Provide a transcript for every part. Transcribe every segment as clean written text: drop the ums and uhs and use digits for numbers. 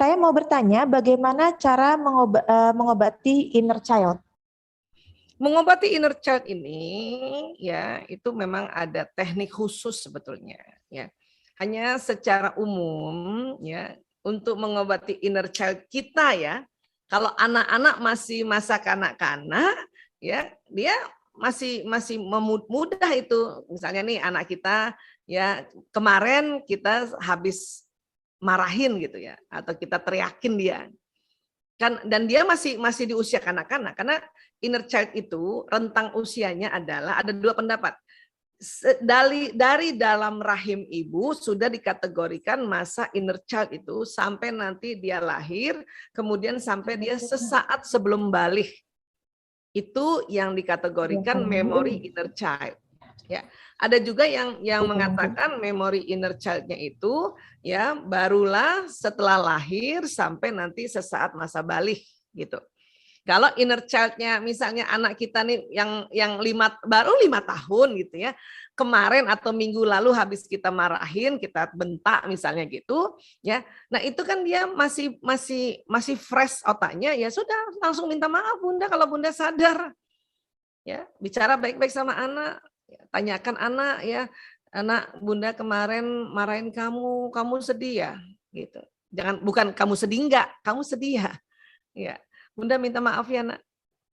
Saya mau bertanya bagaimana cara mengobati inner child. Mengobati inner child ini ya itu memang ada teknik khusus sebetulnya ya. Hanya secara umum ya untuk mengobati inner child kita ya. Kalau anak-anak masih masa kanak-kanak ya dia masih mudah itu. Misalnya nih anak kita ya kemarin kita habis marahin gitu ya atau kita teriakin dia. Kan dan dia masih di usia kanak-kanak karena inner child itu rentang usianya adalah ada dua pendapat. Dari dalam rahim ibu sudah dikategorikan masa inner child itu sampai nanti dia lahir, kemudian sampai dia sesaat sebelum balik. Itu yang dikategorikan memori inner child. Ya, ada juga yang mengatakan memori inner child-nya itu ya barulah setelah lahir sampai nanti sesaat masa balik gitu. Kalau inner child-nya misalnya anak kita nih yang baru 5 tahun gitu ya. Kemarin atau minggu lalu habis kita marahin, kita bentak misalnya gitu, ya. Nah, itu kan dia masih fresh otaknya, ya sudah langsung minta maaf Bunda kalau Bunda sadar. Ya, bicara baik-baik sama anak, ya, tanyakan anak ya, "Anak, Bunda kemarin marahin kamu sedih ya?" gitu. Bukan kamu sedih enggak, kamu sedih ya? Ya. Bunda minta maaf ya nak.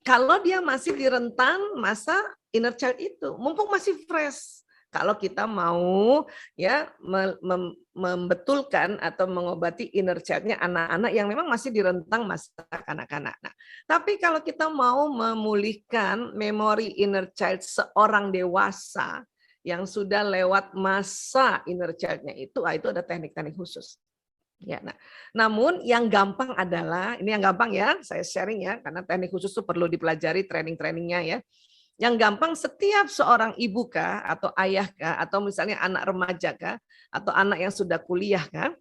Kalau dia masih di rentan masa inner child itu, mumpung masih fresh. Kalau kita mau ya membetulkan atau mengobati inner child-nya anak-anak yang memang masih di rentang masa kanak-kanak. Nah, tapi kalau kita mau memulihkan memori inner child seorang dewasa yang sudah lewat masa inner child-nya itu ada teknik-teknik khusus. Ya, nah, namun yang gampang adalah, ini yang gampang ya, saya sharing ya, karena teknik khusus itu perlu dipelajari training-trainingnya ya. Yang gampang setiap seorang ibu kah, atau ayah kah, atau misalnya anak remaja kah, atau anak yang sudah kuliah kah,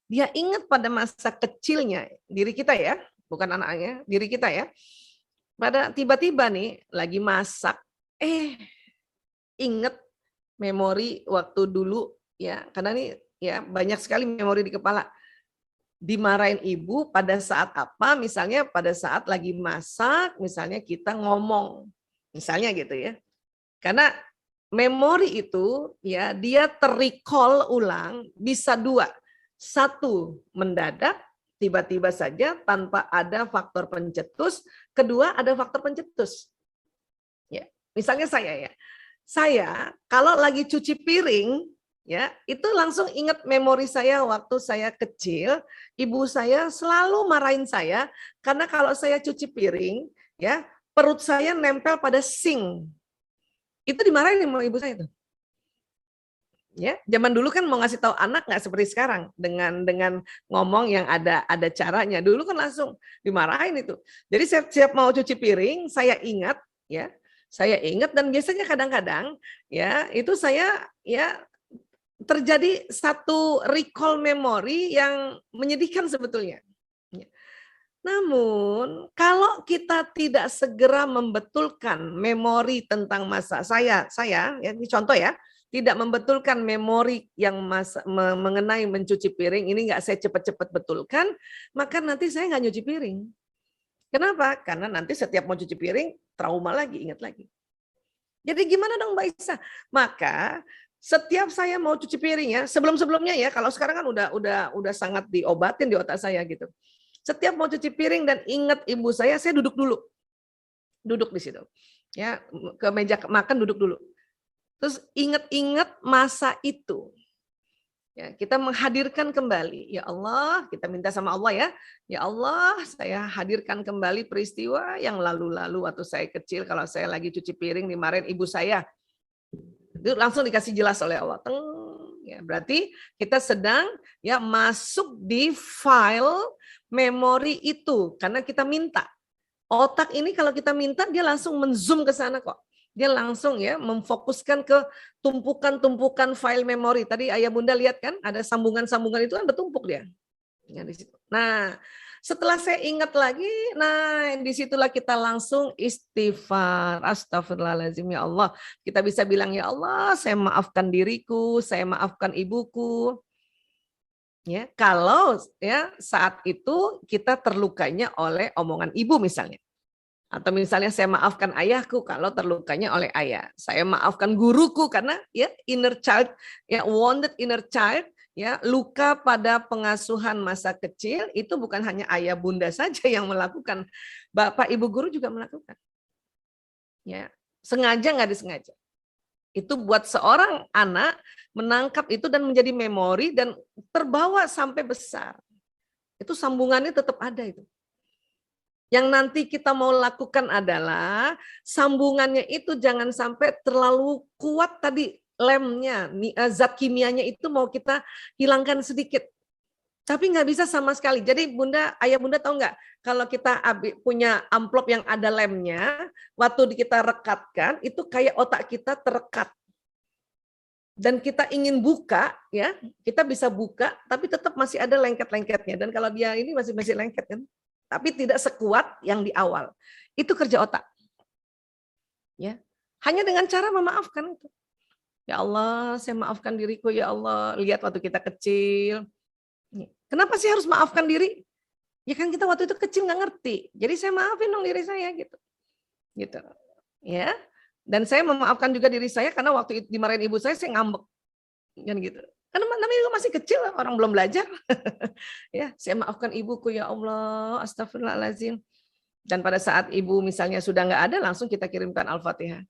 dia ingat pada masa kecilnya, diri kita ya, bukan anaknya, diri kita ya, pada tiba-tiba nih, lagi masak, ingat memori waktu dulu ya, karena nih ya banyak sekali memori di kepala. Dimarahin ibu pada saat apa? Misalnya pada saat lagi masak, misalnya kita ngomong, misalnya gitu ya. Karena memori itu ya dia terrecall ulang bisa dua. Satu, mendadak, tiba-tiba saja tanpa ada faktor pencetus. Kedua, ada faktor pencetus. Ya, misalnya saya ya. Saya kalau lagi cuci piring ya, itu langsung ingat memori saya waktu saya kecil, ibu saya selalu marahin saya karena kalau saya cuci piring ya, perut saya nempel pada sink. Itu dimarahin sama ibu saya tuh. Ya, zaman dulu kan mau ngasih tahu anak nggak seperti sekarang dengan ngomong yang ada caranya. Dulu kan langsung dimarahin itu. Jadi siap mau cuci piring, saya ingat ya. Saya ingat dan biasanya kadang-kadang ya itu saya ya terjadi satu recall memori yang menyedihkan sebetulnya. Namun kalau kita tidak segera membetulkan memori tentang masa saya ya ini contoh ya, tidak membetulkan memori yang mengenai mencuci piring ini nggak saya cepat-cepat betulkan, maka nanti saya nggak nyuci piring. Kenapa? Karena nanti setiap mau cuci piring, trauma lagi, ingat lagi. Jadi gimana dong Mbak Isa? Maka setiap saya mau cuci piring ya, sebelum-sebelumnya ya, kalau sekarang kan udah sangat diobatin di otak saya gitu. Setiap mau cuci piring dan ingat ibu saya duduk dulu. Duduk di situ. Ya, ke meja makan duduk dulu. Terus ingat-ingat masa itu. Ya, kita menghadirkan kembali, ya Allah, kita minta sama Allah ya, ya Allah, saya hadirkan kembali peristiwa yang lalu-lalu waktu saya kecil, kalau saya lagi cuci piring dimarahin ibu saya, itu langsung dikasih jelas oleh Allah. Teng, ya, berarti kita sedang ya masuk di file memori itu, karena kita minta. Otak ini kalau kita minta dia langsung menzoom ke sana kok. Dia langsung ya memfokuskan ke tumpukan-tumpukan file memori. Tadi Ayah Bunda lihat kan ada sambungan-sambungan itu kan bertumpuk dia. Ya, di situ. Nah, setelah saya ingat lagi, nah disitulah kita langsung istighfar. Astagfirullahaladzim ya Allah. Kita bisa bilang ya Allah, saya maafkan diriku, saya maafkan ibuku. Ya, kalau ya saat itu kita terlukanya oleh omongan ibu misalnya. Atau misalnya saya maafkan ayahku kalau terlukanya oleh ayah. Saya maafkan guruku karena ya inner child, ya wounded inner child, ya luka pada pengasuhan masa kecil itu bukan hanya ayah bunda saja yang melakukan. Bapak ibu guru juga melakukan. Ya, sengaja nggak disengaja. Itu buat seorang anak menangkap itu dan menjadi memori dan terbawa sampai besar. Itu sambungannya tetap ada itu. Yang nanti kita mau lakukan adalah sambungannya itu jangan sampai terlalu kuat tadi lemnya, zat kimianya itu mau kita hilangkan sedikit. Tapi nggak bisa sama sekali. Jadi bunda, ayah bunda tahu nggak? Kalau kita punya amplop yang ada lemnya, waktu kita rekatkan, itu kayak otak kita terekat. Dan kita ingin buka, ya kita bisa buka, tapi tetap masih ada lengket-lengketnya. Dan kalau dia ini masih lengket kan? Tapi tidak sekuat yang di awal. Itu kerja otak. Ya, hanya dengan cara memaafkan itu. Ya Allah, saya maafkan diriku ya Allah. Lihat waktu kita kecil. Kenapa sih harus maafkan diri? Ya kan kita waktu itu kecil nggak ngerti. Jadi saya maafin dong diri saya gitu. Gitu. Ya. Dan saya memaafkan juga diri saya karena waktu itu dimarahin ibu saya ngambek. Kan gitu. Karena namanya masih kecil, orang belum belajar. Ya, saya maafkan ibuku ya Allah, astagfirullahaladzim. Dan pada saat ibu misalnya sudah nggak ada, langsung kita kirimkan Al-Fatihah.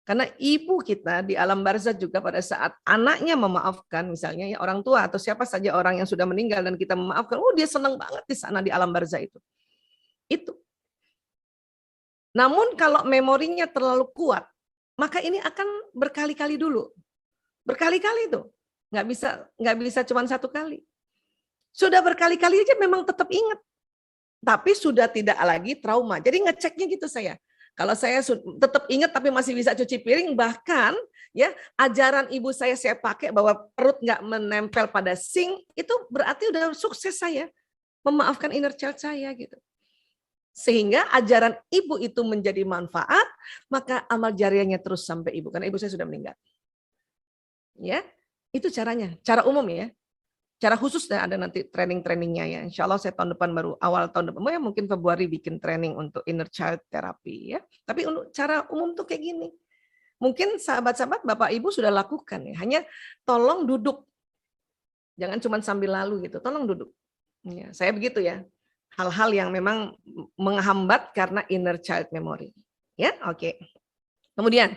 Karena ibu kita di alam barzakh juga pada saat anaknya memaafkan, misalnya ya orang tua atau siapa saja orang yang sudah meninggal dan kita memaafkan, dia senang banget di sana di alam barzakh itu. Itu. Namun kalau memorinya terlalu kuat, maka ini akan berkali-kali dulu. Berkali-kali itu. Nggak bisa cuma satu kali. Sudah berkali-kali aja memang tetap ingat. Tapi sudah tidak lagi trauma. Jadi ngeceknya gitu saya. Kalau saya tetap ingat tapi masih bisa cuci piring, bahkan ya ajaran ibu saya pakai bahwa perut nggak menempel pada sink, itu berarti udah sukses saya memaafkan inner child saya gitu. Sehingga ajaran ibu itu menjadi manfaat, maka amal jariahnya terus sampai ibu. Karena ibu saya sudah meninggal. Ya, itu caranya, cara umum ya. Cara khusus ada nanti training-trainingnya ya. Insya Allah saya tahun depan baru awal tahun depan, ya mungkin Februari bikin training untuk inner child therapy ya. Tapi untuk cara umum tuh kayak gini. Mungkin sahabat-sahabat Bapak Ibu sudah lakukan ya. Hanya tolong duduk. Jangan cuma sambil lalu gitu. Tolong duduk. Ya, saya begitu ya. Hal-hal yang memang menghambat karena inner child memory. Ya, oke. Kemudian